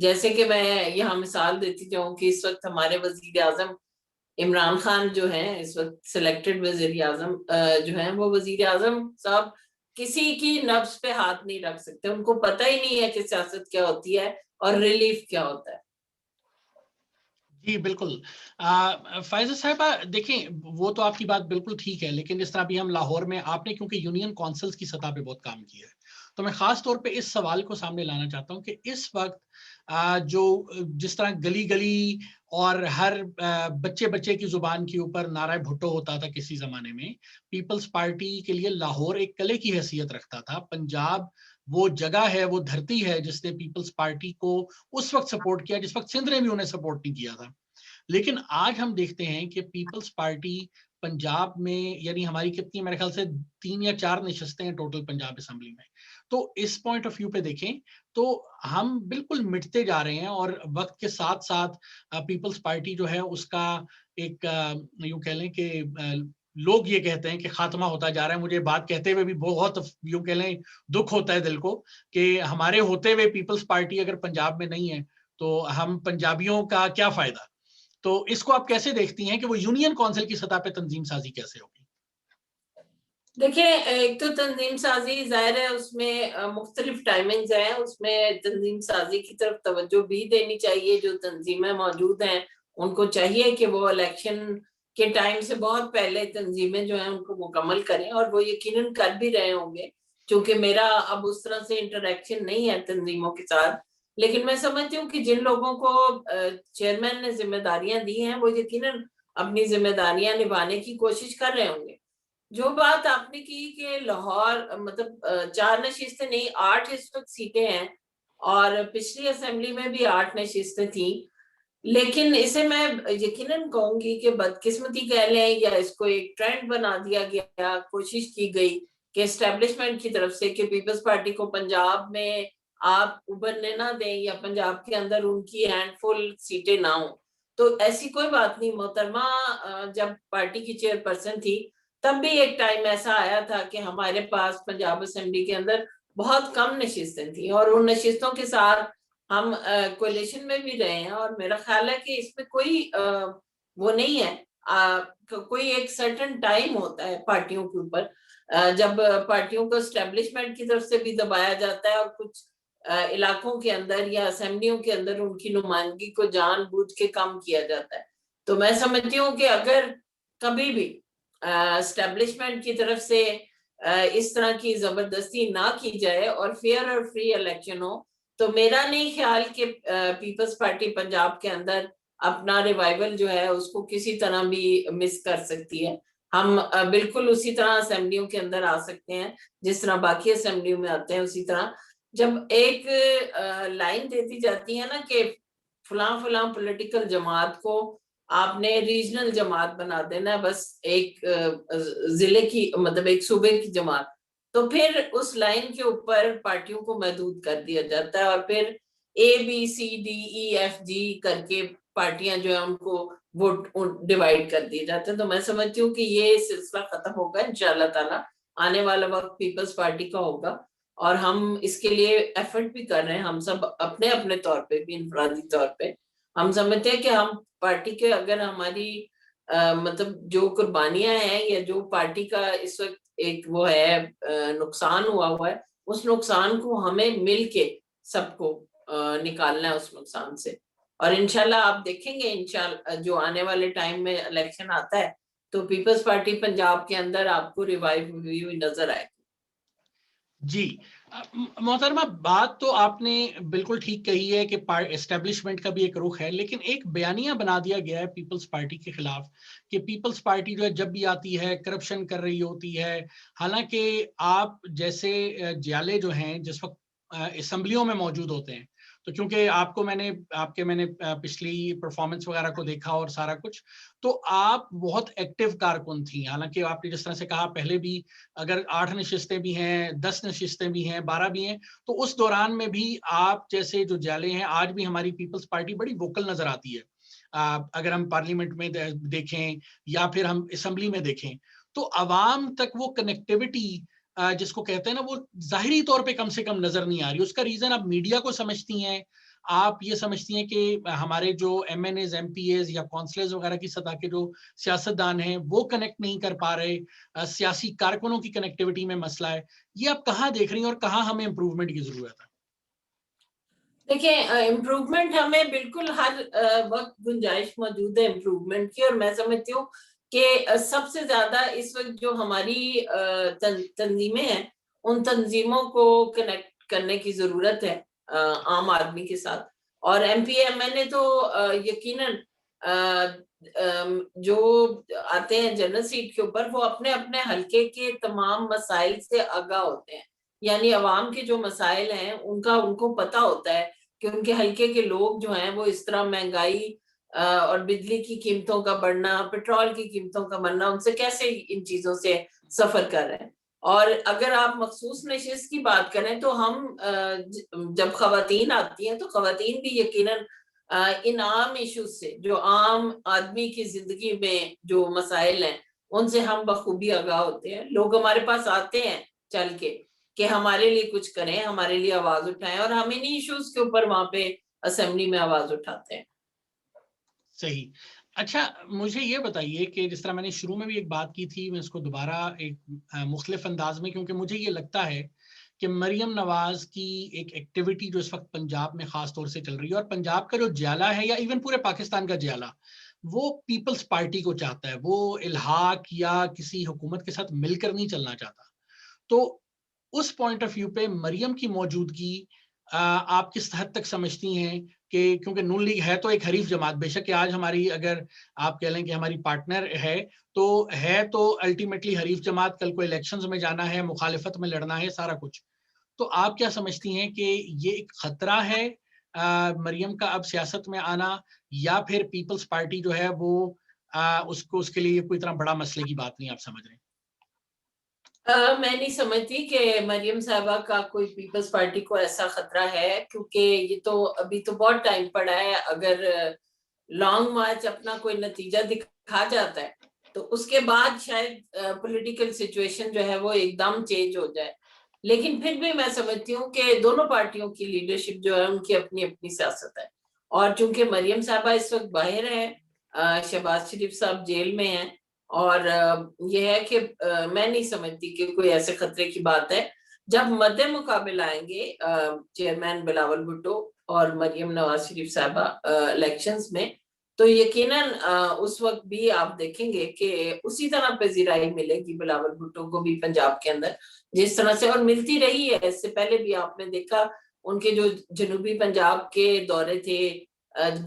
جیسے کہ میں یہاں مثال دیتی جاؤں کہ اس وقت ہمارے وزیر اعظم عمران خان جو ہیں، اس وقت سلیکٹڈ وزیر اعظم جو ہیں، وہ وزیر اعظم صاحب کسی کی نبض پہ ہاتھ نہیں رکھ سکتے. ان کو پتہ ہی نہیں ہے کہ سیاست کیا ہوتی ہے اور ریلیف کیا ہوتا ہے. جی بالکل. فائزہ صاحبہ دیکھیں، وہ تو آپ کی بات بالکل ٹھیک ہے، لیکن جس طرح ابھی ہم لاہور میں، آپ نے کیونکہ یونین کونسلز کی سطح پہ بہت کام کیا ہے، تو میں خاص طور پہ اس سوال کو سامنے لانا چاہتا ہوں کہ اس وقت جو جس طرح گلی گلی اور ہر بچے بچے کی زبان کے اوپر نعرہ بھٹو ہوتا تھا کسی زمانے میں، پیپلز پارٹی کے لیے لاہور ایک قلعے کی حیثیت رکھتا تھا. پنجاب وہ جگہ ہے، وہ دھرتی ہے جس نے پیپلز پارٹی کو اس وقت سپورٹ کیا جس وقت سندھ نے بھی انہیں سپورٹ نہیں کیا تھا. لیکن آج ہم دیکھتے ہیں کہ پیپلز پارٹی پنجاب میں، یعنی ہماری کتنی، میرے خیال سے 3 یا 4 نشستیں ہیں ٹوٹل پنجاب اسمبلی میں. تو اس پوائنٹ آف ویو پہ دیکھیں تو ہم بالکل مٹتے جا رہے ہیں، اور وقت کے ساتھ ساتھ پیپلز پارٹی جو ہے اس کا ایک یوں کہہ لیں کہ لوگ یہ کہتے ہیں کہ خاتمہ ہوتا جا رہا ہے. مجھے بات کہتے ہوئے بھی بہت یوں کہہ لیں دکھ ہوتا ہے دل کو کہ ہمارے ہوتے ہوئے پیپلز پارٹی اگر پنجاب میں نہیں ہے تو ہم پنجابیوں کا کیا فائدہ. تو اس کو آپ کیسے دیکھتی ہیں کہ وہ یونین کونسل کی سطح پہ تنظیم سازی کیسے ہوگی؟ دیکھیں، ایک تو تنظیم سازی ظاہر ہے اس میں مختلف ٹائمنگز ہیں، اس میں تنظیم سازی کی طرف توجہ بھی دینی چاہیے. جو تنظیمیں موجود ہیں ان کو چاہیے کہ وہ الیکشن کے ٹائم سے بہت پہلے تنظیمیں جو ہیں ان کو مکمل کریں، اور وہ یقیناً کر بھی رہے ہوں گے. چونکہ میرا اب اس طرح سے انٹریکشن نہیں ہے تنظیموں کے ساتھ، لیکن میں سمجھتی ہوں کہ جن لوگوں کو چیئرمین نے ذمہ داریاں دی ہیں وہ یقیناً اپنی ذمہ داریاں نبھانے کی کوشش کر رہے ہوں گے. جو بات آپ نے کی کہ لاہور مطلب 4 نشستیں نہیں، 8 اس وقت سیٹیں ہیں، اور پچھلی اسمبلی میں بھی 8 نشستیں تھیں. لیکن اسے میں یقیناً کہوں گی کہ بدقسمتی کہہ لیں یا اس کو ایک ٹرینڈ بنا دیا گیا، کوشش کی گئی کہ اسٹیبلشمنٹ کی طرف سے کہ پیپلز پارٹی کو پنجاب میں آپ ابھرنے نہ دیں یا پنجاب کے اندر ان کی ہینڈ فل سیٹیں نہ ہوں. تو ایسی کوئی بات نہیں. محترمہ جب پارٹی کی چیئر پرسن تھی تب بھی ایک ٹائم ایسا آیا تھا کہ ہمارے پاس پنجاب اسمبلی کے اندر بہت کم نشستیں تھیں، اور ان نشستوں کے ساتھ ہم کولیشن میں بھی رہے ہیں. اور میرا خیال ہے کہ اس میں کوئی وہ نہیں ہے، کوئی ایک سرٹن ٹائم ہوتا ہے پارٹیوں کے اوپر جب پارٹیوں کو اسٹیبلشمنٹ کی طرف سے بھی دبایا جاتا ہے، اور کچھ علاقوں کے اندر یا اسمبلیوں کے اندر ان کی نمائندگی کو جان بوجھ کے کم کیا جاتا ہے. تو میں سمجھتی ہوں کہ اگر کبھی بھی اسٹیبلشمنٹ کی طرف سے اس طرح کی زبردستی نہ کی جائے اور فیئر اور فری الیکشن ہو، تو میرا نہیں خیال کہ پیپلز پارٹی پنجاب کے اندر اپنا ریوائول جو ہے اس کو کسی طرح بھی مس کر سکتی ہے. ہم بالکل اسی طرح اسمبلیوں کے اندر آ سکتے ہیں جس طرح باقی اسمبلیوں میں آتے ہیں. اسی طرح جب ایک لائن دیتی جاتی ہے نا کہ فلاں فلاں پولیٹیکل جماعت کو آپ نے ریجنل جماعت بنا دینا ہے، بس ایک ضلع کی مطلب ایک صوبے کی جماعت، تو پھر اس لائن کے اوپر پارٹیوں کو محدود کر دیا جاتا ہے، اور پھر ABCDEFG کر کے پارٹیاں جو ہیں ان کو ووٹ ڈیوائیڈ کر دیے جاتے ہیں. تو میں سمجھتی ہوں کہ یہ سلسلہ ختم ہوگا انشاءاللہ تعالی. آنے والا وقت پیپلز پارٹی کا ہوگا، اور ہم اس کے لیے ایفرٹ بھی کر رہے ہیں. ہم سب اپنے اپنے طور پہ بھی، انفرادی طور پہ ہم سمجھتے ہیں کہ ہم پارٹی کے اگر ہماری مطلب جو قربانیاں ہیں یا جو پارٹی کا اس وقت ایک وہ ہے نقصان ہوا ہے، اس نقصان کو ہمیں مل کے سب کو نکالنا ہے اس نقصان سے. اور انشاءاللہ آپ دیکھیں گے انشاءاللہ جو آنے والے ٹائم میں الیکشن آتا ہے تو پیپلز پارٹی پنجاب کے اندر آپ کو ریوائیو ہوئی ہوئی نظر آئے گی. جی محترمہ، بات تو آپ نے بالکل ٹھیک کہی ہے کہ اسٹیبلشمنٹ کا بھی ایک رخ ہے، لیکن ایک بیانیہ بنا دیا گیا ہے پیپلز پارٹی کے خلاف کہ پیپلز پارٹی جو ہے جب بھی آتی ہے کرپشن کر رہی ہوتی ہے. حالانکہ آپ جیسے جیالے جو ہیں جس وقت اسمبلیوں میں موجود ہوتے ہیں، تو چونکہ آپ کے میں نے پچھلی پرفارمنس وغیرہ کو دیکھا اور سارا کچھ، تو آپ بہت ایکٹیو کارکن تھیں. حالانکہ آپ نے جس طرح سے کہا پہلے بھی اگر 8 نشستیں بھی ہیں، 10 نشستیں بھی ہیں، 12 بھی ہیں، تو اس دوران میں بھی آپ جیسے جو جالے ہیں، آج بھی ہماری پیپلز پارٹی بڑی ووکل نظر آتی ہے. اگر ہم پارلیمنٹ میں دیکھیں یا پھر ہم اسمبلی میں دیکھیں تو عوام تک وہ کنیکٹیوٹی جس کو کہتے ہیں نا، وہ ظاہری طور پہ کم سے کم نظر نہیں آ رہی. اس کا ریزن آپ میڈیا کو سمجھتی ہیں، آپ یہ سمجھتی ہیں کہ ہمارے جو M N As, M P As یا کونسلرز وغیرہ کی سطح کے جو سیاستدان ہیں وہ کنیکٹ نہیں کر پا رہے، سیاسی کارکنوں کی کنیکٹیوٹی میں مسئلہ ہے، یہ آپ کہاں دیکھ رہی ہیں اور کہاں ہمیں امپروومنٹ کی ضرورت ہے؟ دیکھیں، امپروومنٹ ہمیں بالکل ہر وقت گنجائش موجود ہے امپروومنٹ کی، اور میں سمجھتی ہوں کہ سب سے زیادہ اس وقت جو ہماری تنظیمیں ہیں ان تنظیموں کو کنیکٹ کرنے کی ضرورت ہے عام آدمی کے ساتھ. اور ایم پی ایم این اے تو یقیناً جو آتے ہیں جنرل سیٹ کے اوپر وہ اپنے اپنے حلقے کے تمام مسائل سے آگاہ ہوتے ہیں، یعنی عوام کے جو مسائل ہیں ان کو پتا ہوتا ہے کہ ان کے حلقے کے لوگ جو ہیں وہ اس طرح مہنگائی اور بجلی کی قیمتوں کا بڑھنا، پیٹرول کی قیمتوں کا بڑھنا، ان سے کیسے ان چیزوں سے سفر کر رہے ہیں. اور اگر آپ مخصوص نشست کی بات کریں تو ہم جب خواتین آتی ہیں تو خواتین بھی یقیناً ان عام ایشوز سے، جو عام آدمی کی زندگی میں جو مسائل ہیں ان سے ہم بخوبی آگاہ ہوتے ہیں. لوگ ہمارے پاس آتے ہیں چل کے کہ ہمارے لیے کچھ کریں، ہمارے لیے آواز اٹھائیں، اور ہم انہی ایشوز کے اوپر وہاں پہ اسمبلی میں آواز اٹھاتے ہیں. صحیح. اچھا مجھے یہ بتائیے کہ جس طرح میں نے شروع میں بھی ایک بات کی تھی، میں اس کو دوبارہ ایک مختلف انداز میں، کیونکہ مجھے یہ لگتا ہے کہ مریم نواز کی ایک ایکٹیویٹی جو اس وقت پنجاب میں خاص طور سے چل رہی ہے، اور پنجاب کا جو جیالہ ہے یا ایون پورے پاکستان کا جیالہ، وہ پیپلز پارٹی کو چاہتا ہے، وہ الحاق یا کسی حکومت کے ساتھ مل کر نہیں چلنا چاہتا. تو اس پوائنٹ آف ویو پہ مریم کی موجودگی آپ کس حد تک سمجھتی ہیں کہ کیونکہ نون لیگ ہے تو ایک حریف جماعت، بے شک کہ آج ہماری اگر آپ کہہ لیں کہ ہماری پارٹنر ہے تو الٹیمیٹلی حریف جماعت، کل کو الیکشنز میں جانا ہے، مخالفت میں لڑنا ہے، سارا کچھ. تو آپ کیا سمجھتی ہیں کہ یہ ایک خطرہ ہے مریم کا اب سیاست میں آنا، یا پھر پیپلز پارٹی جو ہے وہ اس کے لیے کوئی اتنا بڑا مسئلے کی بات نہیں آپ سمجھ رہے ہیں؟ میں نہیں سمجھتی کہ مریم صاحبہ کا کوئی پیپلز پارٹی کو ایسا خطرہ ہے، کیونکہ یہ تو ابھی تو بہت ٹائم پڑا ہے. اگر لانگ مارچ اپنا کوئی نتیجہ دکھا جاتا ہے تو اس کے بعد شاید پولیٹیکل سچویشن جو ہے وہ ایک دم چینج ہو جائے. لیکن پھر بھی میں سمجھتی ہوں کہ دونوں پارٹیوں کی لیڈرشپ جو ہے ان کی اپنی اپنی سیاست ہے. اور چونکہ مریم صاحبہ اس وقت باہر ہیں، شہباز شریف صاحب جیل میں ہیں، اور یہ ہے کہ میں نہیں سمجھتی کہ کوئی ایسے خطرے کی بات ہے. جب مد مقابل آئیں گے چیئرمین بلاول بھٹو اور مریم نواز شریف صاحبہ الیکشنز میں، تو یقیناً اس وقت بھی آپ دیکھیں گے کہ اسی طرح پذیرائی ملے گی بلاول بھٹو کو بھی پنجاب کے اندر، جس طرح سے اور ملتی رہی ہے. اس سے پہلے بھی آپ نے دیکھا ان کے جو جنوبی پنجاب کے دورے تھے،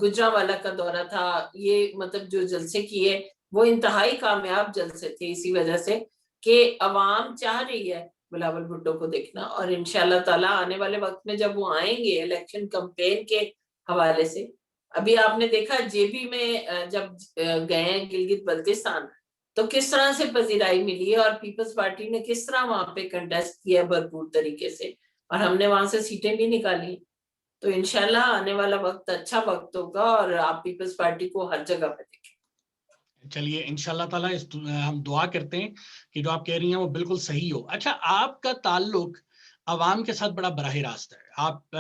گجرانوالہ کا دورہ تھا، یہ مطلب جو جلسے کیے وہ انتہائی کامیاب جلسے تھے، اسی وجہ سے کہ عوام چاہ رہی ہے بلاول بھٹو کو دیکھنا. اور انشاءاللہ تعالیٰ آنے والے وقت میں جب وہ آئیں گے الیکشن کمپین کے حوالے سے، ابھی آپ نے دیکھا جے بی میں جب گئے ہیں گلگت بلتستان تو کس طرح سے پذیرائی ملی ہے، اور پیپلز پارٹی نے کس طرح وہاں پہ کنٹیسٹ کیا بھرپور طریقے سے، اور ہم نے وہاں سے سیٹیں بھی نکالی. تو انشاءاللہ آنے والا وقت اچھا وقت ہوگا اور آپ پیپلز پارٹی کو ہر جگہ پہ دیکھیں. چلیے انشاءاللہ تعالیٰ ہم دعا کرتے ہیں کہ جو آپ کہہ رہی ہیں وہ بالکل صحیح ہو. اچھا آپ کا تعلق عوام کے ساتھ بڑا براہ راست ہے، آپ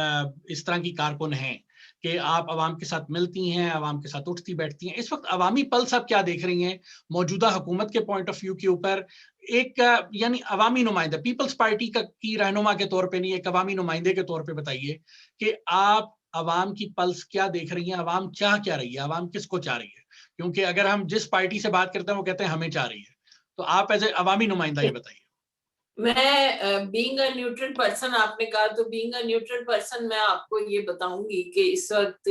اس طرح کی کارکن ہیں کہ آپ عوام کے ساتھ ملتی ہیں، عوام کے ساتھ اٹھتی بیٹھتی ہیں. اس وقت عوامی پلس آپ کیا دیکھ رہی ہیں موجودہ حکومت کے پوائنٹ آف ویو کے اوپر؟ ایک یعنی عوامی نمائندہ پیپلز پارٹی کی رہنما کے طور پہ نہیں، ایک عوامی نمائندے کے طور پہ بتائیے کہ آپ عوام کی پلس کیا دیکھ رہی ہیں، عوام چاہ کیا رہی ہے، عوام کس کو چاہ رہی ہے؟ کیونکہ اگر ہم جس پارٹی سے بات کرتے ہیں وہ کہتے ہیں ہمیں چاہ رہی ہے، تو آپ ایز اے عوامی نمائندہ یہ بتائیے. میں بینگ اے نیوٹرل پرسن، آپ نے کہا تو بینگ اے نیوٹرل پرسن میں آپ کو یہ بتاؤں گی کہ اس وقت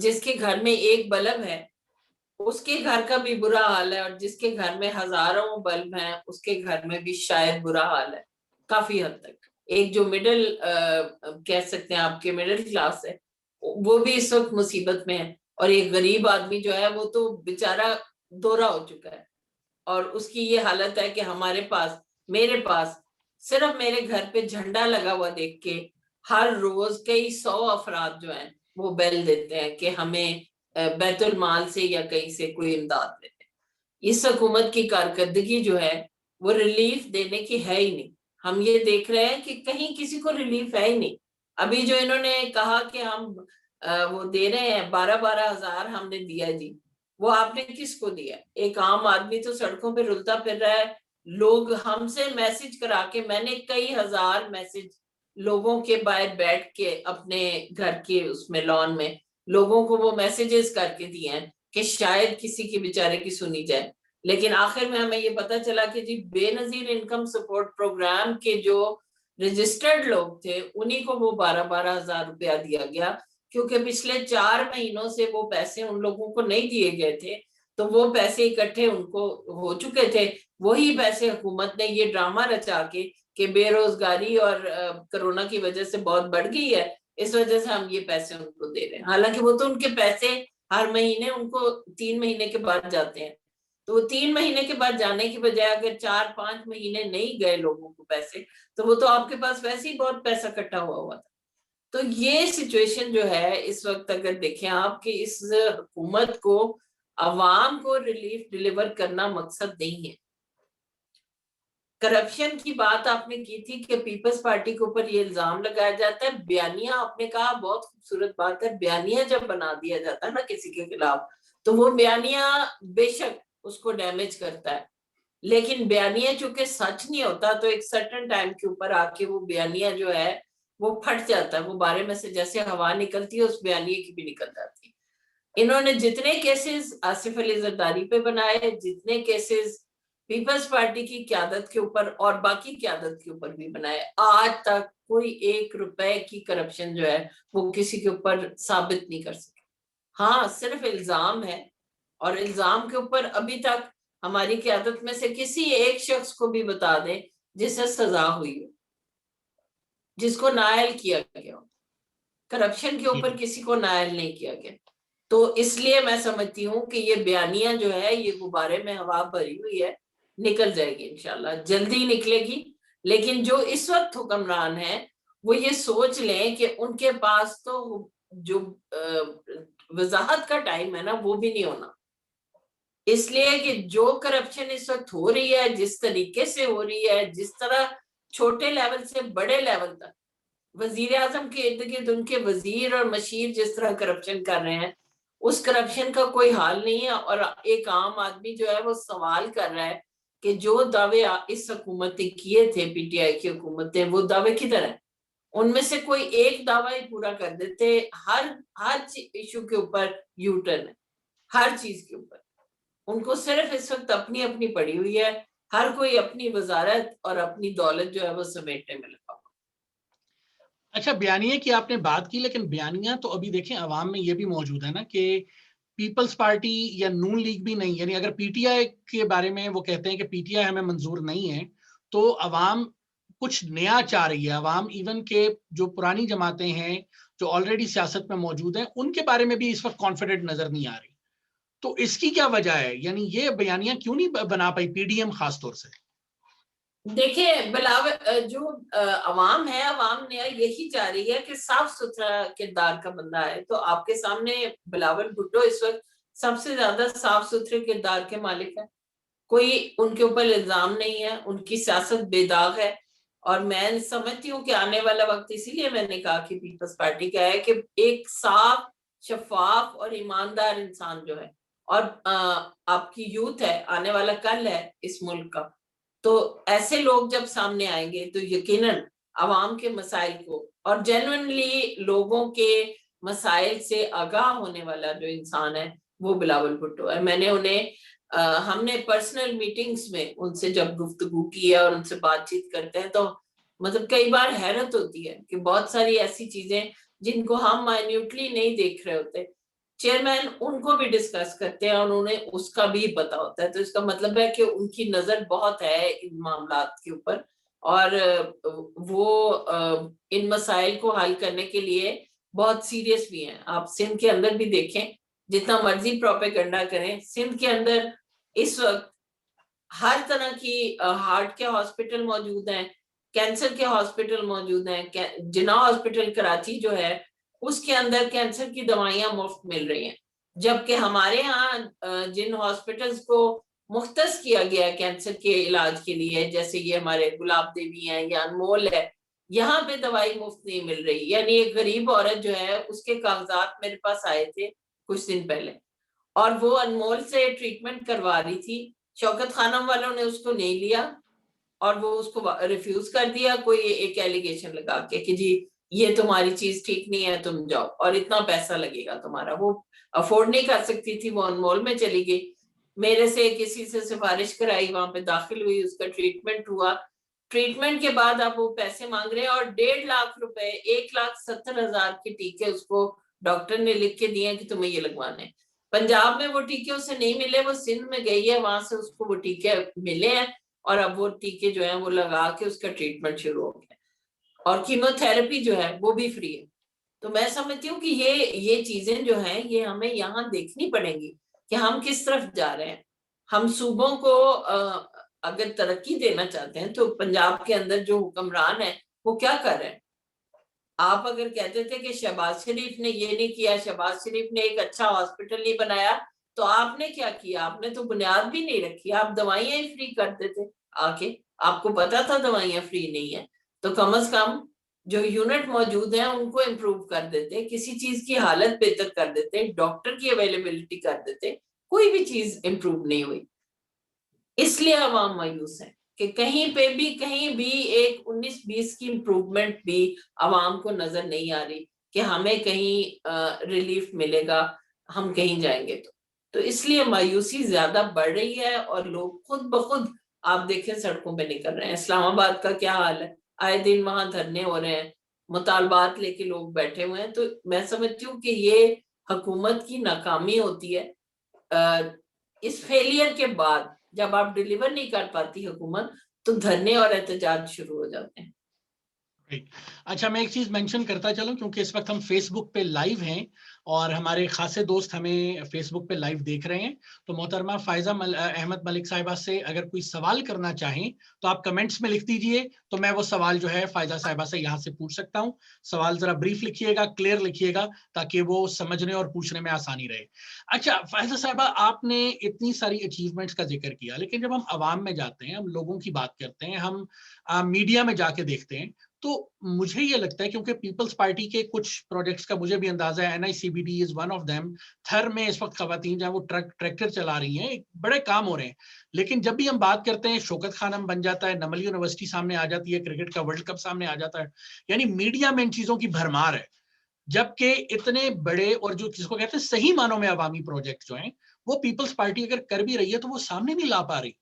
جس کے گھر میں ایک بلب ہے اس کے گھر کا بھی برا حال ہے، اور جس کے گھر میں ہزاروں بلب ہیں اس کے گھر میں بھی شاید برا حال ہے کافی حد تک. ایک جو مڈل کہہ سکتے ہیں آپ کے مڈل کلاس ہے وہ بھی اس وقت مصیبت میں ہے، اور ایک غریب آدمی جو ہے وہ تو بیچارہ دورہ ہو چکا ہے، اور اس کی یہ حالت ہے کہ میرے پاس صرف میرے گھر پہ جھنڈا لگا ہوا دیکھ کے ہر روز کئی 100 افراد جو ہیں وہ بیل دیتے ہیں کہ ہمیں بیت المال سے یا کہیں سے کوئی امداد دیتے ہیں. اس حکومت کی کارکردگی جو ہے وہ ریلیف دینے کی ہے ہی نہیں. ہم یہ دیکھ رہے ہیں کہ کہیں کسی کو ریلیف ہے ہی نہیں. ابھی جو انہوں نے کہا کہ ہم وہ دے رہے ہیں 12,000 ہم نے دیا جی، وہ آپ نے کس کو دیا؟ ایک عام آدمی تو سڑکوں پہ رلتا پھر رہا ہے. لوگ ہم سے میسج کرا کے، میں نے کئی ہزار میسج لوگوں کے باہر بیٹھ کے اپنے گھر کے اس میں لان میں لوگوں کو وہ میسیجز کر کے دیے ہیں کہ شاید کسی کی بیچارے کی سنی جائے. لیکن آخر میں ہمیں یہ پتا چلا کہ جی بے نظیر انکم سپورٹ پروگرام کے جو رجسٹرڈ لوگ تھے انہی کو وہ 12,000 روپیہ دیا گیا، کیونکہ پچھلے 4 مہینوں سے وہ پیسے ان لوگوں کو نہیں دیے گئے تھے. تو وہ پیسے اکٹھے ان کو ہو چکے تھے. وہی پیسے حکومت نے یہ ڈرامہ رچا کے کہ بے روزگاری اور کرونا کی وجہ سے بہت بڑھ گئی ہے، اس وجہ سے ہم یہ پیسے ان کو دے رہے ہیں. حالانکہ وہ تو ان کے پیسے ہر مہینے ان کو 3 مہینے کے بعد جاتے ہیں. تو وہ 3 مہینے کے بعد جانے کی بجائے اگر 4-5 مہینے نہیں گئے لوگوں کو پیسے، تو وہ تو آپ کے پاس ویسے ہی بہت پیسہ اکٹھا ہوا تھا. تو یہ سچویشن جو ہے اس وقت اگر دیکھیں آپ کہ اس حکومت کو عوام کو ریلیف ڈیلیور کرنا مقصد نہیں ہے. کرپشن کی بات آپ نے کی تھی کہ پیپلز پارٹی کے اوپر یہ الزام لگایا جاتا ہے. بیانیہ آپ نے کہا بہت خوبصورت بات ہے. بیانیہ جب بنا دیا جاتا ہے نا کسی کے خلاف، تو وہ بیانیہ بے شک اس کو ڈیمیج کرتا ہے، لیکن بیانیہ چونکہ سچ نہیں ہوتا تو ایک سرٹن ٹائم کے اوپر آ کے وہ بیانیہ جو ہے وہ پھٹ جاتا ہے. وہ بارے میں سے جیسے ہوا نکلتی ہے اس بیانیے کی بھی نکل جاتی ہے. انہوں نے جتنے کیسز آصف علی زرداری پہ بنائے، جتنے کیسز پیپلز پارٹی کی قیادت کے اوپر اور باقی قیادت کے اوپر بھی بنائے، آج تک کوئی 1 روپے کی کرپشن جو ہے وہ کسی کے اوپر ثابت نہیں کر سکے. ہاں صرف الزام ہے، اور الزام کے اوپر ابھی تک ہماری قیادت میں سے کسی ایک شخص کو بھی بتا دیں جسے سزا ہوئی ہو، جس کو نائل کیا گیا ہو. کرپشن کے اوپر کسی کو نائل نہیں کیا گیا. تو اس لیے میں سمجھتی ہوں کہ یہ بیانیہ جو ہے یہ غبارے میں ہوا بھری ہوئی ہے، نکل جائے گی انشاءاللہ، جلدی نکلے گی. لیکن جو اس وقت حکمران ہیں وہ یہ سوچ لیں کہ ان کے پاس تو جو وضاحت کا ٹائم ہے نا وہ بھی نہیں ہونا. اس لیے کہ جو کرپشن اس وقت ہو رہی ہے، جس طریقے سے ہو رہی ہے، جس طرح چھوٹے لیول سے بڑے لیول تک وزیر اعظم کے ارد گرد ان کے وزیر اور مشیر جس طرح کرپشن کر رہے ہیں، اس کرپشن کا کوئی حال نہیں ہے. اور ایک عام آدمی جو ہے وہ سوال کر رہا ہے کہ جو دعوے اس حکومت نے کیے تھے، پی ٹی آئی کی حکومت نے، وہ دعوے کدھر ہیں؟ ان میں سے کوئی ایک دعویٰ ہی پورا کر دیتے. ہر ایشو کے اوپر یو ٹرن ہے، ہر چیز کے اوپر. ان کو صرف اس وقت اپنی اپنی پڑی ہوئی ہے، ہر کوئی اپنی وزارت اور اپنی دولت جو ہے وہ سمیٹنے میں لگا ہوا. اچھا، بیانیے کی آپ نے بات کی، لیکن بیانیہ تو ابھی دیکھیں عوام میں یہ بھی موجود ہے نا کہ پیپلز پارٹی یا نون لیگ بھی نہیں، یعنی اگر پی ٹی آئی کے بارے میں وہ کہتے ہیں کہ پی ٹی آئی ہمیں منظور نہیں ہے، تو عوام کچھ نیا چاہ رہی ہے. عوام ایون کہ جو پرانی جماعتیں ہیں جو آلریڈی سیاست میں موجود ہیں ان کے بارے میں بھی اس وقت کانفیڈنٹ نظر نہیں آ رہی. تو اس کی کیا وجہ ہے؟ یعنی یہ بیانیہ کیوں نہیں بنا پائی پی ڈی ایم خاص طور سے؟ دیکھیں بلاول جو عوام ہے، عوام نے یہی چاہ رہی ہے کہ صاف ستھرا کردار کا بندہ ہے. تو آپ کے سامنے بلاول بھٹو اس وقت سب سے زیادہ صاف ستھرے کردار کے مالک ہے. کوئی ان کے اوپر الزام نہیں ہے، ان کی سیاست بے داغ ہے. اور میں سمجھتی ہوں کہ آنے والا وقت، اسی لیے میں نے کہا کہ پیپلز پارٹی کا ہے کہ ایک صاف، شفاف اور ایماندار انسان جو ہے، اور آپ کی یوتھ ہے، آنے والا کل ہے اس ملک کا. تو ایسے لوگ جب سامنے آئیں گے تو یقیناً عوام کے مسائل کو اور جینوئنلی لوگوں کے مسائل سے آگاہ ہونے والا جو انسان ہے وہ بلاول بھٹو ہے. میں نے انہیں ہم نے پرسنل میٹنگز میں ان سے جب گفتگو کی ہے اور ان سے بات چیت کرتے ہیں تو مطلب کئی بار حیرت ہوتی ہے کہ بہت ساری ایسی چیزیں جن کو ہم مائنیوٹلی نہیں دیکھ رہے ہوتے، چیئرمین ان کو بھی ڈسکس کرتے ہیں اور انہیں اس کا بھی پتا ہوتا ہے. تو اس کا مطلب ہے کہ ان کی نظر بہت ہے ان معاملات کے اوپر، اور وہ ان مسائل کو حل کرنے کے لیے بہت سیریس بھی ہیں. آپ سندھ کے اندر بھی دیکھیں، جتنا مرضی پروپیگنڈا کریں، سندھ کے اندر اس وقت ہر طرح کی ہارٹ کے ہاسپٹل موجود ہیں، کینسر کے ہاسپٹل موجود ہیں. جناح ہاسپٹل کراچی جو ہے اس کے اندر کینسر کی دوائیاں مفت مل رہی ہیں، جبکہ ہمارے ہاں جن ہاسپٹلز کو مختص کیا گیا ہے کینسر کے علاج کے لیے، جیسے یہ ہمارے گلاب دیوی ہیں یا انمول ہے، یہاں پہ دوائی مفت نہیں مل رہی. یعنی ایک غریب عورت جو ہے اس کے کاغذات میرے پاس آئے تھے کچھ دن پہلے, اور وہ انمول سے ٹریٹمنٹ کروا رہی تھی. شوکت خانم والوں نے اس کو نہیں لیا اور وہ اس کو ریفیوز کر دیا, کوئی ایک ایلیگیشن لگا کے کہ جی یہ تمہاری چیز ٹھیک نہیں ہے, تم جاؤ اور اتنا پیسہ لگے گا تمہارا. وہ افورڈ نہیں کر سکتی تھی, وہ انمول میں چلی گئی. میرے سے کسی سے سفارش کرائی, وہاں پہ داخل ہوئی, اس کا ٹریٹمنٹ ہوا. ٹریٹمنٹ کے بعد اب وہ پیسے مانگ رہے ہیں, اور 1.5 لاکھ روپے 1,70,000 کے ٹیکے اس کو ڈاکٹر نے لکھ کے دیے کہ تمہیں یہ لگوانے. پنجاب میں وہ ٹیکے اسے نہیں ملے, وہ سندھ میں گئی ہے, وہاں سے اس کو وہ ٹیکے ملے ہیں, اور اب وہ ٹیکے جو ہیں وہ لگا کے اس کا ٹریٹمنٹ شروع ہو گیا, اور کیمو تھراپی جو ہے وہ بھی فری ہے. تو میں سمجھتی ہوں کہ یہ چیزیں جو ہیں یہ ہمیں یہاں دیکھنی پڑیں گی کہ ہم کس طرف جا رہے ہیں. ہم صوبوں کو اگر ترقی دینا چاہتے ہیں تو پنجاب کے اندر جو حکمران ہے وہ کیا کر رہے ہیں. آپ اگر کہتے تھے کہ شہباز شریف نے یہ نہیں کیا, شہباز شریف نے ایک اچھا ہاسپٹل نہیں بنایا, تو آپ نے کیا کیا؟ آپ نے تو بنیاد بھی نہیں رکھی, آپ دوائیاں ہی فری کرتے تھے آ کے. آپ کو پتا تھا دوائیاں فری نہیں ہیں, تو کم از کم جو یونٹ موجود ہیں ان کو امپروو کر دیتے, کسی چیز کی حالت بہتر کر دیتے, ڈاکٹر کی اویلیبلٹی کر دیتے. کوئی بھی چیز امپروو نہیں ہوئی. اس لیے عوام مایوس ہے کہ کہیں پہ بھی کہیں بھی ایک 19-20 کی امپروومنٹ بھی عوام کو نظر نہیں آ رہی کہ ہمیں کہیں ریلیف ملے گا, ہم کہیں جائیں گے تو اس لیے مایوسی زیادہ بڑھ رہی ہے, اور لوگ خود بخود آپ دیکھیں سڑکوں پہ نکل رہے ہیں. اسلام آباد کا کیا حال ہے, آئے دن وہاں دھرنے ہو رہے ہیں, مطالبات لے کے لوگ بیٹھے ہوئے ہیں. تو میں سمجھتی ہوں کہ یہ حکومت کی ناکامی ہوتی ہے. اس فیلئر کے بعد جب آپ ڈیلیور نہیں کر پاتی حکومت, تو دھرنے اور احتجاج شروع ہو جاتے ہیں. اچھا, میں ایک چیز مینشن کرتا چلوں کیونکہ اس وقت ہم فیس بک پہ لائیو ہیں اور ہمارے خاصے دوست ہمیں فیس بک پہ لائیو دیکھ رہے ہیں. تو محترمہ فائزہ احمد ملک صاحبہ سے اگر کوئی سوال کرنا چاہیں تو آپ کمنٹس میں لکھ دیجئے, تو میں وہ سوال جو ہے فائزہ صاحبہ سے یہاں سے پوچھ سکتا ہوں. سوال ذرا بریف لکھیے گا, کلیئر لکھیے گا, تاکہ وہ سمجھنے اور پوچھنے میں آسانی رہے. اچھا فائزہ صاحبہ, آپ نے اتنی ساری اچیومنٹس کا ذکر کیا, لیکن جب ہم عوام میں جاتے ہیں, ہم لوگوں کی بات کرتے ہیں, ہم میڈیا میں جا کے دیکھتے ہیں, تو مجھے یہ لگتا ہے کیونکہ پیپلز پارٹی کے کچھ پروجیکٹس کا مجھے بھی اندازہ ہے, NICBD is one of them. Thar میں اس وقت خواتین جہاں وہ ٹریکٹر چلا رہی ہیں, بڑے کام ہو رہے ہیں. لیکن جب بھی ہم بات کرتے ہیں, شوکت خانم بن جاتا ہے, نمل یونیورسٹی سامنے آ جاتی ہے, کرکٹ کا ورلڈ کپ سامنے آ جاتا ہے, یعنی میڈیا میں ان چیزوں کی بھرمار ہے. جبکہ اتنے بڑے اور جو جس کو کہتے ہیں صحیح معنوں میں عوامی پروجیکٹ جو ہیں, وہ پیپلز پارٹی اگر کر بھی رہی ہے تو وہ سامنے نہیں لا پا رہی.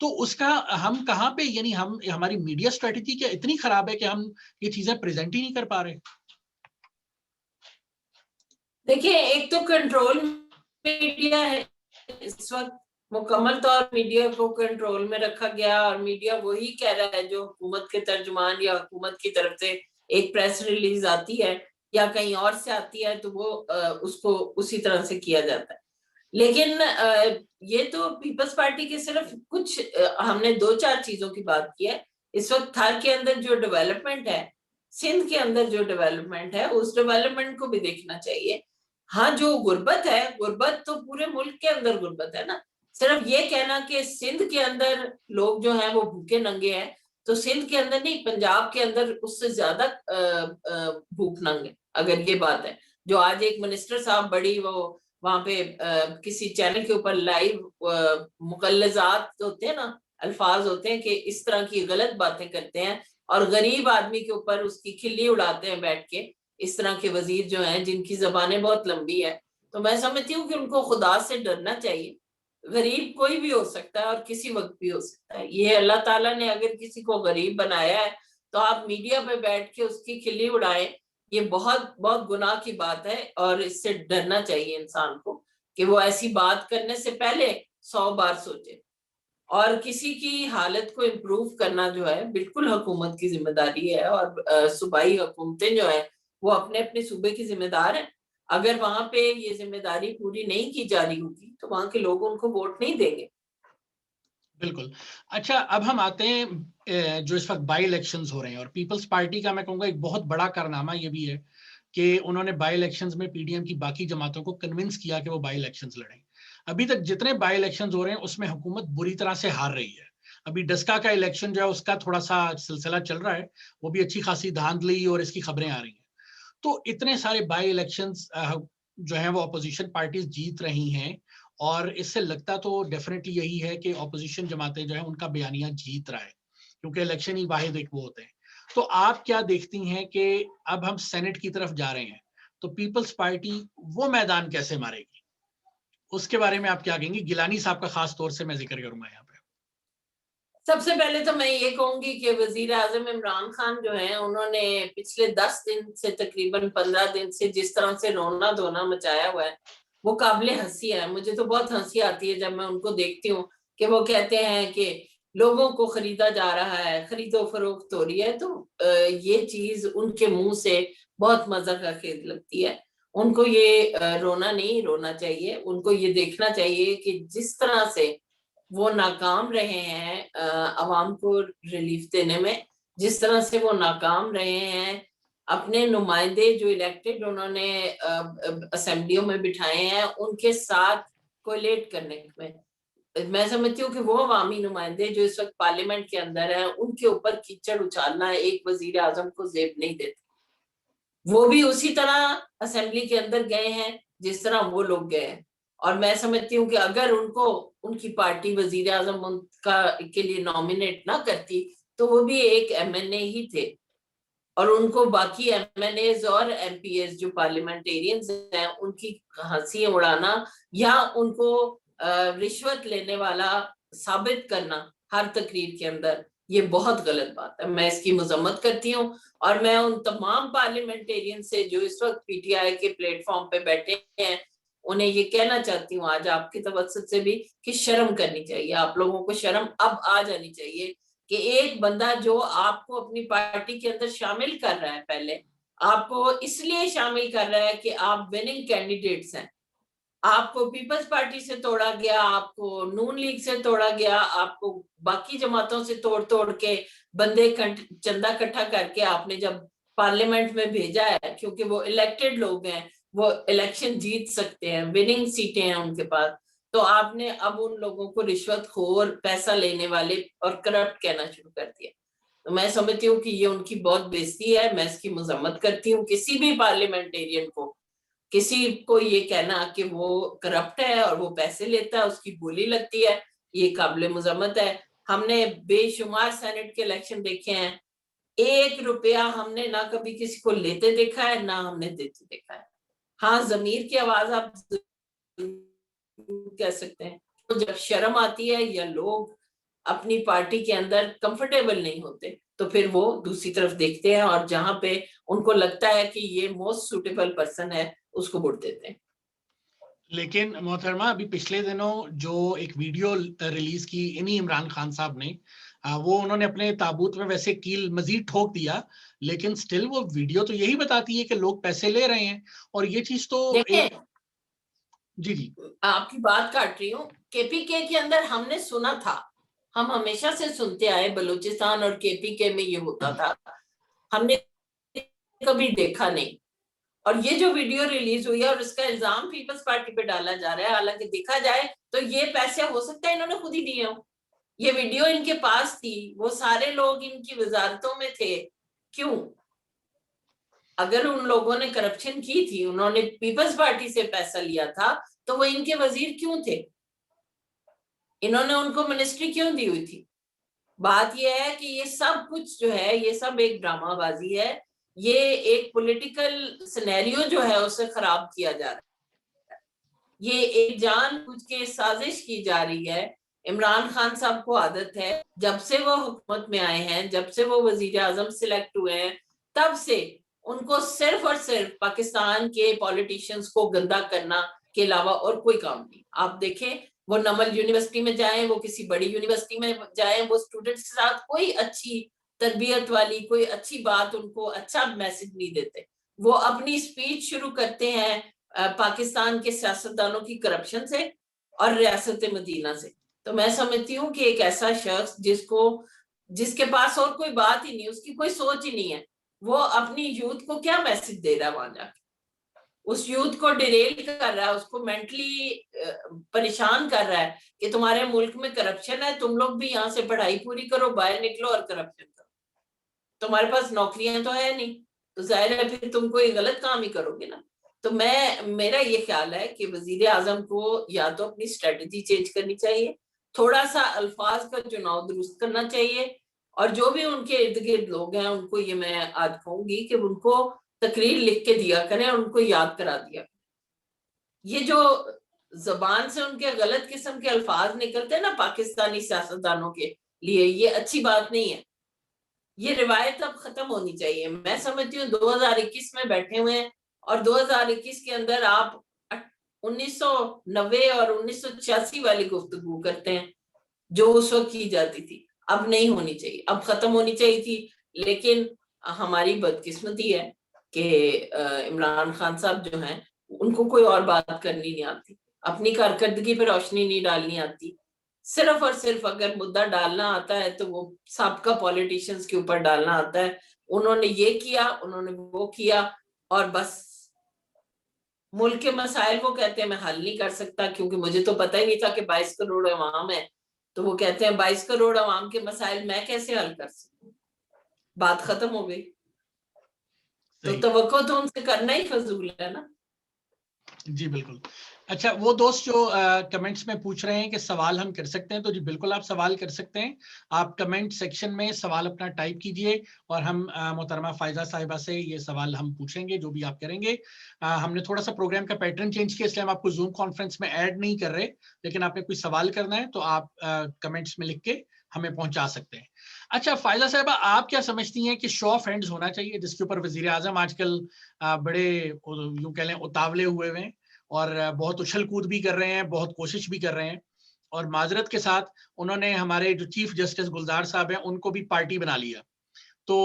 تو اس کا ہم کہاں پہ, یعنی ہماری میڈیا اسٹریٹجی کیا اتنی خراب ہے کہ ہم یہ چیزیں پریزنٹ ہی نہیں کر پا رہے؟ دیکھیں, ایک تو کنٹرول میڈیا ہے اس وقت, مکمل طور میڈیا کو کنٹرول میں رکھا گیا, اور میڈیا وہی کہہ رہا ہے جو حکومت کے ترجمان یا حکومت کی طرف سے ایک پریس ریلیز آتی ہے یا کہیں اور سے آتی ہے, تو وہ اس کو اسی طرح سے کیا جاتا ہے. لیکن یہ تو پیپلز پارٹی کے صرف کچھ, ہم نے 2-4 چیزوں کی بات کی ہے. اس وقت تھر کے اندر جو ڈیولپمنٹ ہے, سندھ کے اندر جو ڈیولپمنٹ ہے, اس ڈیولپمنٹ کو بھی دیکھنا چاہیے. ہاں, جو غربت ہے, غربت تو پورے ملک کے اندر غربت ہے نا. صرف یہ کہنا کہ سندھ کے اندر لوگ جو ہیں وہ بھوکے ننگے ہیں, تو سندھ کے اندر نہیں, پنجاب کے اندر اس سے زیادہ بھوک ننگ ہے. اگر یہ بات ہے, جو آج ایک منسٹر صاحب بڑی وہ وہاں پہ کسی چینل کے اوپر لائیو مغلظات ہوتے ہیں نا, الفاظ ہوتے ہیں کہ اس طرح کی غلط باتیں کرتے ہیں, اور غریب آدمی کے اوپر اس کی کھلی اڑاتے ہیں بیٹھ کے, اس طرح کے وزیر جو ہیں جن کی زبانیں بہت لمبی ہے. تو میں سمجھتی ہوں کہ ان کو خدا سے ڈرنا چاہیے. غریب کوئی بھی ہو سکتا ہے اور کسی وقت بھی ہو سکتا ہے. یہ اللہ تعالیٰ نے اگر کسی کو غریب بنایا ہے تو آپ میڈیا پہ بیٹھ کے اس کی کھلی اڑائیں, یہ بہت بہت گناہ کی بات ہے, اور اس سے ڈرنا چاہیے انسان کو کہ وہ ایسی بات کرنے سے پہلے 100 بار سوچے. اور کسی کی حالت کو امپروو کرنا جو ہے بالکل حکومت کی ذمہ داری ہے, اور صوبائی حکومتیں جو ہیں وہ اپنے اپنے صوبے کی ذمہ دار ہیں. اگر وہاں پہ یہ ذمہ داری پوری نہیں کی جا رہی ہوگی تو وہاں کے لوگ ان کو ووٹ نہیں دیں گے. بالکل. اچھا, اب ہم آتے ہیں جو اس وقت بائی الیکشنز ہو رہے ہیں, اور پیپلز پارٹی کا میں کہوں گا ایک بہت بڑا کارنامہ یہ بھی ہے کہ انہوں نے بائی الیکشنز میں PDM کی باقی جماعتوں کو کنونس کیا کہ وہ بائی الیکشنز لڑیں. ابھی تک جتنے بائی الیکشنز ہو رہے ہیں اس میں حکومت بری طرح سے ہار رہی ہے. ابھی ڈسکا کا الیکشن جو ہے اس کا تھوڑا سا سلسلہ چل رہا ہے, وہ بھی اچھی خاصی دھاندلی اور اس کی خبریں آ رہی ہیں. تو اتنے سارے بائی الیکشنز جو ہیں وہ اپوزیشن پارٹیز جیت رہی ہیں, اور اس سے لگتا تو ڈیفینیٹلی یہی ہے کہ اپوزیشن جماعتیں جو ہیں ان کا بیانیہ جیت رہا ہے, کیونکہ الیکشن ہی واحد ایک وہ ہوتے ہیں. تو آپ کیا دیکھتی ہیں کہ اب ہم سینٹ کی طرف جا رہے ہیں, تو پیپلز پارٹی وہ میدان کیسے مارے گی, اس کے بارے میں آپ کیا کہیں گی؟ گیلانی صاحب کا خاص طور سے میں ذکر کروں گا یہاں پہ. سب سے پہلے تو میں یہ کہوں گی کہ وزیر اعظم عمران خان جو ہیں, انہوں نے پچھلے 10 دن سے تقریباً 15 دن سے جس طرح سے رونا دھونا مچایا ہوا ہے وہ قابل ہنسی ہے. مجھے تو بہت ہنسی آتی ہے جب میں ان کو دیکھتی ہوں کہ وہ کہتے ہیں کہ لوگوں کو خریدا جا رہا ہے, خرید و فروخت ہو رہی ہے. تو یہ چیز ان کے منہ سے بہت مزہ کا خیز لگتی ہے. ان کو یہ رونا نہیں رونا چاہیے, ان کو یہ دیکھنا چاہیے کہ جس طرح سے وہ ناکام رہے ہیں عوام کو ریلیف دینے میں, جس طرح سے وہ ناکام رہے ہیں اپنے نمائندے جو الیکٹڈ انہوں نے اسمبلیوں میں بٹھائے ہیں ان کے ساتھ کولیٹ کرنے میں. میں سمجھتی ہوں کہ وہ عوامی نمائندے جو اس وقت پارلیمنٹ کے اندر ہیں ان کے اوپر کیچڑ اچھالنا ایک وزیر اعظم کو زیب نہیں دیتا. وہ بھی اسی طرح اسمبلی کے اندر گئے ہیں جس طرح وہ لوگ گئے ہیں, اور میں سمجھتی ہوں کہ اگر ان کو ان کی پارٹی وزیر اعظم کے لیے نامینیٹ نہ کرتی تو وہ بھی ایک ایم این اے ہی تھے, اور ان کو باقی ایم این ایز اور ایم پی ایز جو پارلیمنٹیرینز ہیں ان کی ہنسی اڑانا یا ان کو رشوت لینے والا ثابت کرنا ہر تقریر کے اندر, یہ بہت غلط بات ہے. میں اس کی مذمت کرتی ہوں, اور میں ان تمام پارلیمنٹیرین سے جو اس وقت پی ٹی آئی کے پلیٹ فارم پہ بیٹھے ہیں انہیں یہ کہنا چاہتی ہوں آج آپ کی توسط سے بھی کہ شرم کرنی چاہیے. آپ لوگوں کو شرم اب آ جانی چاہیے کہ ایک بندہ جو آپ کو اپنی پارٹی کے اندر شامل کر رہا ہے, پہلے آپ کو اس لیے شامل کر رہا ہے کہ آپ وننگ کینڈیڈیٹس ہیں, آپ کو پیپلز پارٹی سے توڑا گیا, آپ کو نون لیگ سے توڑا گیا, آپ کو باقی جماعتوں سے توڑ کے بندے چندہ اکٹھا کر کے آپ نے جب پارلیمنٹ میں بھیجا ہے, کیونکہ وہ الیکٹڈ لوگ ہیں, وہ الیکشن جیت سکتے ہیں, وننگ سیٹیں ہیں ان کے پاس, تو آپ نے اب ان لوگوں کو رشوت خور, پیسہ لینے والے اور کرپٹ کہنا شروع کر دیا. تو میں سمجھتی ہوں کہ یہ ان کی بہت بےزتی ہے. میں اس کی مذمت کرتی ہوں. کسی بھی پارلیمنٹیرین کو کسی کو یہ کہنا کہ وہ کرپٹ ہے اور وہ پیسے لیتا ہے, اس کی گولی لگتی ہے, یہ قابل مذمت ہے. ہم نے بے شمار سینٹ کے الیکشن دیکھے ہیں, 1 روپیہ ہم نے نہ کبھی کسی کو لیتے دیکھا ہے نہ ہم نے دیتے دیکھا ہے. ہاں ضمیر کی آواز آپ کہہ سکتے ہیں, تو جب شرم آتی ہے یا لوگ اپنی پارٹی کے اندر کمفرٹیبل نہیں ہوتے تو پھر وہ دوسری طرف دیکھتے ہیں, اور جہاں پہ ان کو لگتا ہے کہ یہ موسٹ سوٹیبل پرسن ہے اس کو ووٹ دیتے ہیں. لیکن محترمہ ابھی پچھلے دنوں جو ایک ویڈیو ریلیز کی انہی عمران خان صاحب نے, وہ انہوں نے اپنے تابوت میں ویسے کیل مزید ٹھوک دیا, لیکن سٹل وہ ویڈیو تو یہی بتاتی ہے کہ لوگ پیسے لے رہے ہیں, اور یہ چیز تو دیکھیں, جی آپ کی بات کاٹ رہی ہوں. کے پی کے اندر ہم نے سنا تھا, ہم ہمیشہ سے سنتے آئے بلوچستان اور کے پی کے میں یہ ہوتا تھا, ہم نے کبھی دیکھا نہیں. اور یہ جو ویڈیو ریلیز ہوئی ہے اور اس کا الزام پیپلز پارٹی پہ ڈالا جا رہا ہے, حالانکہ دیکھا جائے تو یہ پیسے ہو سکتا ہے انہوں نے خود ہی دیے ہوں. یہ ویڈیو ان کے پاس تھی, وہ سارے لوگ ان کی وزارتوں میں تھے. کیوں؟ اگر ان لوگوں نے کرپشن کی تھی, انہوں نے پیپلز پارٹی سے پیسہ لیا تھا, تو وہ ان کے وزیر کیوں تھے؟ انہوں نے ان کو منسٹری کیوں دی ہوئی تھی؟ بات یہ ہے کہ یہ سب کچھ جو ہے یہ سب ایک ڈرامہ بازی ہے. یہ ایک پولیٹیکل سینیریو جو ہے اسے خراب کیا جا رہا ہے. یہ ایک جان بوجھ کے سازش کی جا رہی ہے. عمران خان صاحب کو عادت ہے, جب سے وہ حکومت میں آئے ہیں, جب سے وہ وزیر اعظم سلیکٹ ہوئے ہیں, تب سے ان کو صرف اور صرف پاکستان کے پولیٹیشنز کو گندا کرنا کے علاوہ اور کوئی کام نہیں. آپ دیکھیں, وہ نمل یونیورسٹی میں جائیں, وہ کسی بڑی یونیورسٹی میں جائیں, وہ اسٹوڈنٹس کے ساتھ کوئی اچھی تربیت والی کوئی اچھی بات, ان کو اچھا میسج نہیں دیتے. وہ اپنی سپیچ شروع کرتے ہیں پاکستان کے سیاستدانوں کی کرپشن سے اور ریاست مدینہ سے. تو میں سمجھتی ہوں کہ ایک ایسا شخص جس کے پاس اور کوئی بات ہی نہیں, اس کی کوئی سوچ ہی نہیں ہے, وہ اپنی یوتھ کو کیا میسج دے رہا ہے وہاں جا کے؟ اس یوتھ کو ڈیریل کر رہا ہے, اس کو مینٹلی پریشان کر رہا ہے کہ تمہارے ملک میں کرپشن ہے, تم لوگ بھی یہاں سے پڑھائی پوری کرو, باہر نکلو اور کرپشن کرو. تمہارے پاس نوکریاں تو ہے نہیں, تو ظاہر ہے پھر تم کوئی غلط کام ہی کرو گے نا. تو میرا یہ خیال ہے کہ وزیر اعظم کو یا تو اپنی اسٹریٹجی چینج کرنی چاہیے, تھوڑا سا الفاظ کا چناؤ درست کرنا چاہیے, اور جو بھی ان کے ارد گرد لوگ ہیں ان کو یہ میں آج کہوں گی کہ ان کو تقریر لکھ کے دیا کریں اور ان کو یاد کرا دیا. یہ جو زبان سے ان کے غلط قسم کے الفاظ نکلتے ہیں نا پاکستانی سیاستدانوں کے لیے, یہ اچھی بات نہیں ہے. یہ روایت اب ختم ہونی چاہیے. میں سمجھتی ہوں 2021 میں بیٹھے ہوئے ہیں, اور 2021 کے اندر آپ 1990 اور 1986 والی گفتگو کرتے ہیں جو اس وقت کی جاتی تھی. اب نہیں ہونی چاہیے, اب ختم ہونی چاہیے تھی. لیکن ہماری بدقسمتی ہے کہ عمران خان صاحب جو ہیں ان کو کوئی اور بات کرنی نہیں آتی, اپنی کارکردگی پہ روشنی نہیں ڈالنی آتی. صرف اور صرف اگر مدعا ڈالنا آتا ہے تو وہ سابقہ پولیٹیشنز کے اوپر ڈالنا آتا ہے, انہوں نے یہ کیا, انہوں نے وہ کیا, اور بس ملک کے مسائل وہ کہتے ہیں میں حل نہیں کر سکتا کیونکہ مجھے تو پتہ ہی نہیں تھا کہ 22 کروڑ عوام ہے. تو وہ کہتے ہیں 22 کروڑ عوام کے مسائل میں کیسے حل کر سکوں. بات ختم ہو گئی. تو توقع تو ان سے کرنا ہی فضول ہے نا. جی بالکل. اچھا, وہ دوست جو کمنٹس میں پوچھ رہے ہیں کہ سوال ہم کر سکتے ہیں, تو جی بالکل آپ سوال کر سکتے ہیں. آپ کمنٹ سیکشن میں سوال اپنا ٹائپ کیجئے اور ہم محترمہ فائزہ صاحبہ سے یہ سوال ہم پوچھیں گے جو بھی آپ کریں گے. ہم نے تھوڑا سا پروگرام کا پیٹرن چینج کیا, اس لیے ہم آپ کو زوم کانفرنس میں ایڈ نہیں کر رہے, لیکن آپ نے کوئی سوال کرنا ہے تو آپ کمنٹس میں لکھ کے ہمیں پہنچا سکتے ہیں. اچھا فائزہ صاحبہ, آپ کیا سمجھتی ہیں کہ شو آف ہینڈز ہونا چاہیے جس کے اوپر وزیر اعظم آج کل بڑے یوں کہہ لیں اتاولے ہوئے ہوئے ہیں اور بہت اچھل کود بھی کر رہے ہیں, بہت کوشش بھی کر رہے ہیں, اور معذرت کے ساتھ انہوں نے ہمارے جو چیف جسٹس گلزار صاحب ہیں ان کو بھی پارٹی بنا لیا, تو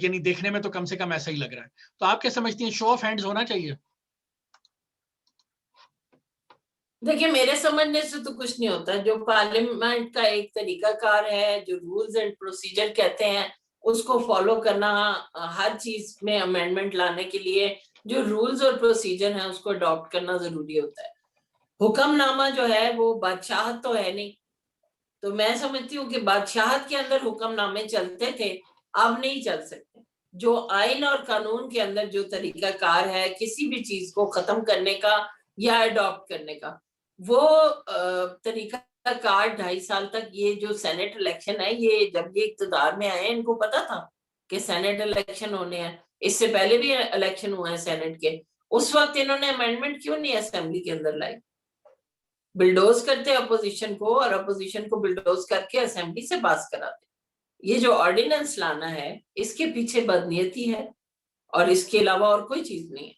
یعنی دیکھنے میں تو کم سے کم ایسا ہی لگ رہا ہے. تو آپ کیا سمجھتی ہیں, شو آف ہینڈز ہونا چاہیے؟ دیکھیں میرے سمجھنے سے تو کچھ نہیں ہوتا. جو پارلیمنٹ کا ایک طریقہ کار ہے, جو رولز اینڈ پروسیجر کہتے ہیں اس کو فالو کرنا, ہر چیز میں امینڈمنٹ لانے کے لیے جو رولز اور پروسیجر ہیں اس کو اڈاپٹ کرنا ضروری ہوتا ہے. حکم نامہ جو ہے وہ بادشاہت تو ہے نہیں, تو میں سمجھتی ہوں کہ بادشاہت کے اندر حکم نامے چلتے تھے, اب نہیں چل سکتے. جو آئین اور قانون کے اندر جو طریقہ کار ہے کسی بھی چیز کو ختم کرنے کا یا اڈاپٹ کرنے کا, وہ طریقہ کار 2.5 سال تک, یہ جو سینٹ الیکشن ہے, یہ جب یہ اقتدار میں آئے ان کو پتا تھا کہ سینٹ الیکشن ہونے ہیں, اس سے پہلے بھی الیکشن ہوئے ہیں سینٹ کے, اس وقت انہوں نے امینڈمنٹ کیوں نہیں اسمبلی کے اندر لائی؟ بلڈوز کرتے اپوزیشن کو, اور اپوزیشن کو بلڈوز کر کے اسمبلی سے پاس کراتے. یہ جو آرڈیننس لانا ہے اس کے پیچھے بدنیتی ہے, اور اس کے علاوہ اور کوئی چیز نہیں ہے.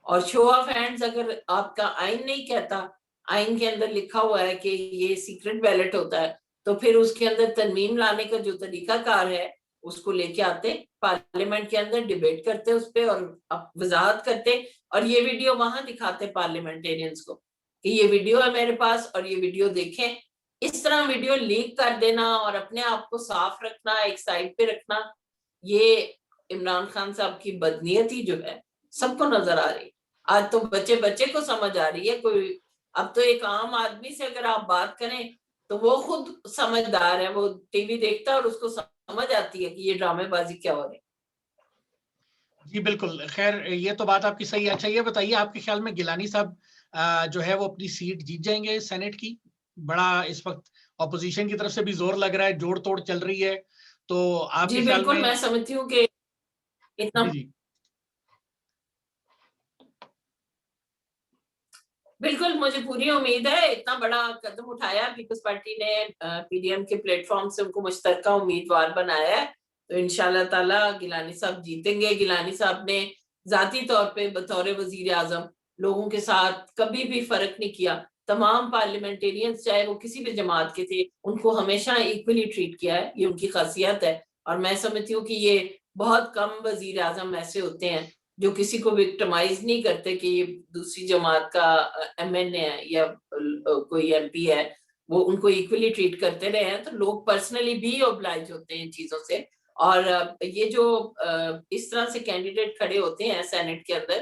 اور شو آف ہینڈز اگر آپ کا آئین نہیں کہتا, آئین کے اندر لکھا ہوا ہے کہ یہ سیکرٹ بیلٹ ہوتا ہے, تو پھر اس کے اندر ترمیم لانے کا جو طریقہ کار ہے اس کو لے کے آتے, پارلیمنٹ کے اندر ڈیبیٹ کرتے اس پہ اور وضاحت کرتے, اور یہ ویڈیو وہاں دکھاتے پارلیمنٹیرینز کو کہ یہ ویڈیو ہے میرے پاس اور یہ ویڈیو دیکھیں. اس طرح ویڈیو لیک کر دینا اور اپنے آپ کو صاف رکھنا, ایک سائڈ پہ رکھنا, یہ عمران خان صاحب کی بدنیتی جو ہے سب کو نظر آ رہی. آج تو بچے بچے کو سمجھ آ رہی ہے. کوئی اب تو ایک عام آدمی سے اگر آپ بات کریں تو وہ خود سمجھدار ہے, وہ ٹی وی دیکھتا ہے اور اس کو سمجھ آتی ہے کہ یہ ڈرامے بازی کیا ہو رہی. جی بالکل. خیر یہ تو بات آپ کی صحیح ہے. اچھا یہ بتائیے, آپ کے خیال میں گیلانی صاحب جو ہے وہ اپنی سیٹ جیت جائیں گے سینٹ کی؟ بڑا اس وقت اپوزیشن کی طرف سے بھی زور لگ رہا ہے, جوڑ توڑ چل رہی ہے, تو آپ جی کے خیال بالکل, میں؟ میں سمجھتی ہوں کہ اتنا جی جی بالکل مجھے پوری امید ہے. اتنا بڑا قدم اٹھایا پیپلز پارٹی نے, پی ڈی ایم کے پلیٹ فارم سے ان کو مشترکہ امیدوار بنایا ہے, تو انشاءاللہ تعالی گیلانی صاحب جیتیں گے. گیلانی صاحب نے ذاتی طور پہ بطور وزیر اعظم لوگوں کے ساتھ کبھی بھی فرق نہیں کیا. تمام پارلیمنٹیرینز چاہے وہ کسی بھی جماعت کے تھے ان کو ہمیشہ ایکولی ٹریٹ کیا ہے, یہ ان کی خاصیت ہے. اور میں سمجھتی ہوں کہ یہ بہت کم وزیر اعظم ایسے ہوتے ہیں جو کسی کو وکٹمائز نہیں کرتے کہ یہ دوسری جماعت کا ایم این اے ہے یا کوئی ایم پی ہے, وہ ان کو ایکولی ٹریٹ کرتے رہے ہیں. تو لوگ پرسنلی بھی اوبلائج ہوتے ہیں ان چیزوں سے. اور یہ جو اس طرح سے کینڈیڈیٹ کھڑے ہوتے ہیں سینٹ کے اندر,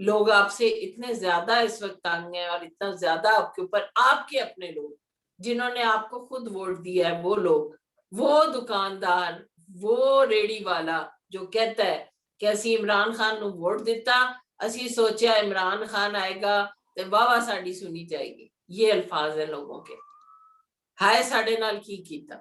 لوگ آپ سے اتنے زیادہ اس وقت تنگ ہیں اور اتنا زیادہ آپ کے اوپر، آپ کے اپنے لوگ جنہوں نے آپ کو خود ووٹ دیا ہے، وہ لوگ، وہ دکاندار، وہ ریڑی والا جو کہتا ہے کہ اسی عمران خان نو ووٹ دیتا، اسی سوچیا عمران خان آئے گا تے واہ واہ ساڈی سنی جائے گی، یہ الفاظ ہیں لوگوں کے، ہائے ساڈے نال کی کیتا،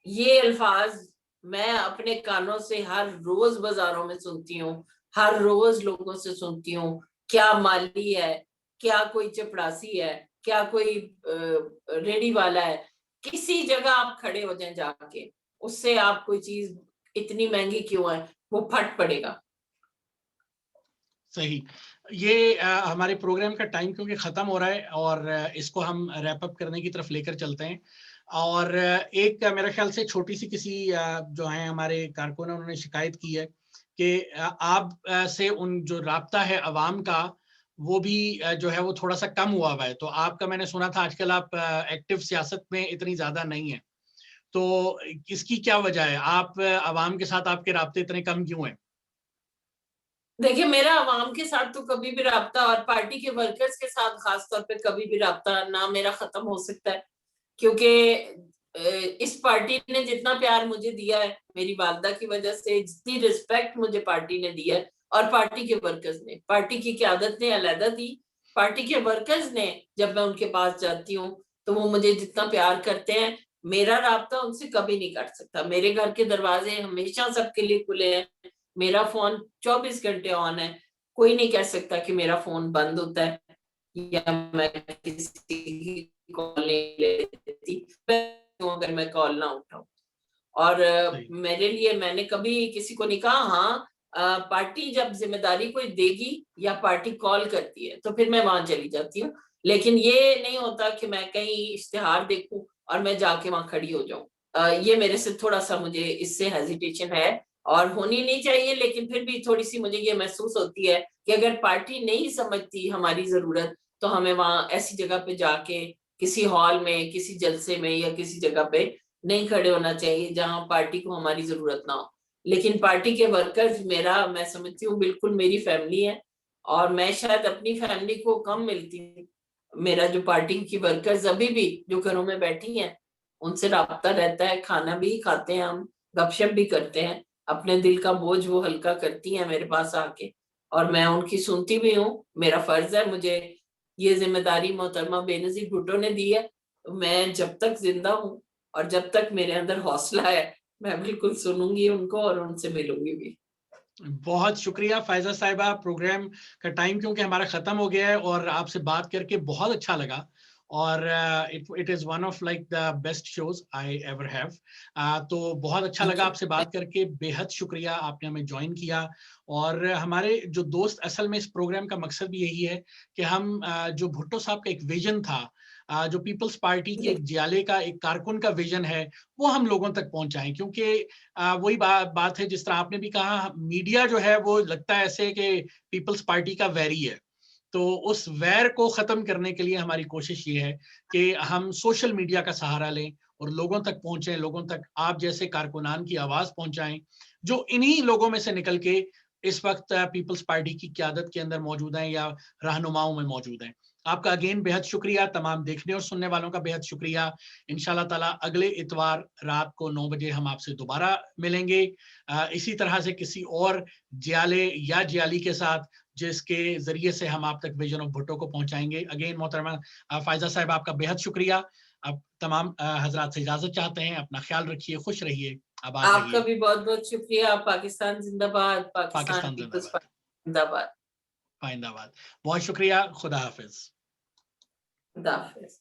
یہ الفاظ میں اپنے کانوں سے ہر روز بازاروں میں سنتی ہوں، ہر روز لوگوں سے سنتی ہوں، کیا مالی ہے، کیا کوئی چپڑاسی ہے، کیا کوئی ریڑی والا ہے، کسی جگہ آپ کھڑے ہو جائیں جا کے، اس سے آپ کوئی چیز اتنی مہنگی کیوں ہے وہ پھٹ پڑے گا۔ صحیح، یہ ہمارے پروگرام کا ٹائم کیونکہ ختم ہو رہا ہے اور اس کو ہم ریپ اپ کرنے کی طرف لے کر چلتے ہیں، اور ایک میرے خیال سے چھوٹی سی کسی جو ہیں ہمارے کارکن انہوں نے شکایت کی ہے کہ آپ سے ان جو رابطہ ہے عوام کا وہ بھی جو ہے وہ تھوڑا سا کم ہوا ہے، تو آپ کا میں نے سنا تھا آج کل آپ ایکٹیو سیاست میں اتنی زیادہ نہیں ہیں، تو اس کی کیا وجہ ہے؟ آپ عوام کے ساتھ آپ کے رابطے اتنے کم کیوں ہیں؟ دیکھیں میرا عوام کے ساتھ تو کبھی بھی رابطہ، اور پارٹی کے ورکرز کے ساتھ خاص طور پہ کبھی بھی رابطہ نہ میرا ختم ہو سکتا ہے، کیونکہ اس پارٹی نے جتنا پیار مجھے دیا ہے میری والدہ کی وجہ سے، جتنی رسپیکٹ مجھے پارٹی نے دی ہے، اور پارٹی کے ورکرز نے، پارٹی کی قیادت نے علیحدہ دی، پارٹی کے ورکرز نے جب میں ان کے پاس جاتی ہوں تو وہ مجھے جتنا پیار کرتے ہیں، میرا رابطہ ان سے کبھی نہیں کٹ سکتا، میرے گھر کے دروازے ہمیشہ سب کے لیے کھلے ہیں، میرا فون 24 گھنٹے آن ہے، کوئی نہیں کہہ سکتا کہ میرا فون بند ہوتا ہے یا میں کسی کی کال نہیں لیتی اگر میں کال نہ اٹھاؤں، اور میرے لیے میں نے کبھی کسی کو نہیں کہا، ہاں پارٹی جب ذمہ داری کوئی دے گی یا پارٹی کال کرتی ہے تو پھر میں وہاں چلی جاتی ہوں، لیکن یہ نہیں ہوتا کہ میں کہیں اشتہار دیکھوں اور میں جا کے وہاں کھڑی ہو جاؤں، یہ میرے سے تھوڑا سا مجھے اس سے ہیزیٹیشن ہے اور ہونی نہیں چاہیے، لیکن پھر بھی تھوڑی سی مجھے یہ محسوس ہوتی ہے کہ اگر پارٹی نہیں سمجھتی ہماری ضرورت تو ہمیں وہاں ایسی جگہ پہ جا کے کسی ہال میں، کسی جلسے میں یا کسی جگہ پہ نہیں کھڑے ہونا چاہیے جہاں پارٹی کو ہماری ضرورت نہ ہو، لیکن پارٹی کے ورکرز میرا، میں سمجھتی ہوں بالکل میری فیملی ہے، اور میں شاید اپنی فیملی کو کم ملتی ہوں، میرا جو پارٹی کی ورکرز ابھی بھی جو گھروں میں بیٹھی ہیں ان سے رابطہ رہتا ہے، کھانا بھی کھاتے ہیں ہم، گپ شپ بھی کرتے ہیں، اپنے دل کا بوجھ وہ ہلکا کرتی ہیں میرے پاس آ کے، اور میں ان کی سنتی بھی ہوں، میرا فرض ہے، مجھے یہ ذمہ داری محترمہ بینظیر بھٹو نے دی ہے، میں جب تک زندہ ہوں اور جب تک میرے اندر حوصلہ ہے میں بالکل سنوں گی ان کو اور ان سے ملوں گی بھی۔ بہت شکریہ فائزہ صاحبہ، پروگرام کا ٹائم کیونکہ ہمارا ختم ہو گیا ہے اور آپ سے بات کر کے بہت اچھا لگا، اور it is one of like the best shows I ever have, تو بہت اچھا لگا آپ سے بات کر کے، بے حد شکریہ آپ نے ہمیں جوائن کیا، اور ہمارے جو دوست اصل میں اس پروگرام کا مقصد بھی یہی ہے کہ ہم جو بھٹو صاحب کا ایک ویژن تھا، جو پیپلز پارٹی کی ایک جیالے کا ایک کارکن کا ویژن ہے، وہ ہم لوگوں تک پہنچائیں، کیونکہ وہی بات ہے جس طرح آپ نے بھی کہا، میڈیا جو ہے وہ لگتا ہے ایسے کہ پیپلز پارٹی کا ویری ہے، تو اس ویر کو ختم کرنے کے لیے ہماری کوشش یہ ہے کہ ہم سوشل میڈیا کا سہارا لیں اور لوگوں تک پہنچیں، لوگوں تک آپ جیسے کارکنان کی آواز پہنچائیں جو انہی لوگوں میں سے نکل کے اس وقت پیپلز پارٹی کی قیادت کے اندر موجود ہیں یا رہنماؤں میں موجود ہیں۔ آپ کا اگین بے حد شکریہ، تمام دیکھنے اور سننے والوں کا بے حد شکریہ۔ انشاءاللہ تعالیٰ اگلے اتوار رات کو 9 بجے ہم آپ سے دوبارہ ملیں گے، اسی طرح سے کسی اور جیالے یا جیالی کے ساتھ جس کے ذریعے سے ہم آپ تک ویژن آف بھٹو کو پہنچائیں گے۔ اگین محترمہ فائزہ صاحب آپ کا بے حد شکریہ، اب تمام حضرات سے اجازت چاہتے ہیں، اپنا خیال رکھیے، خوش رہیے، آباد آپ رہیے۔ کا بھی بہت بہت شکریہ، پاکستان زندہ باد، پاکستان پاکستان زندہ پیپلز باد، پارٹی زندہ باد، پائندہ باد، بہت شکریہ، خدا حافظ۔ خدا حافظ۔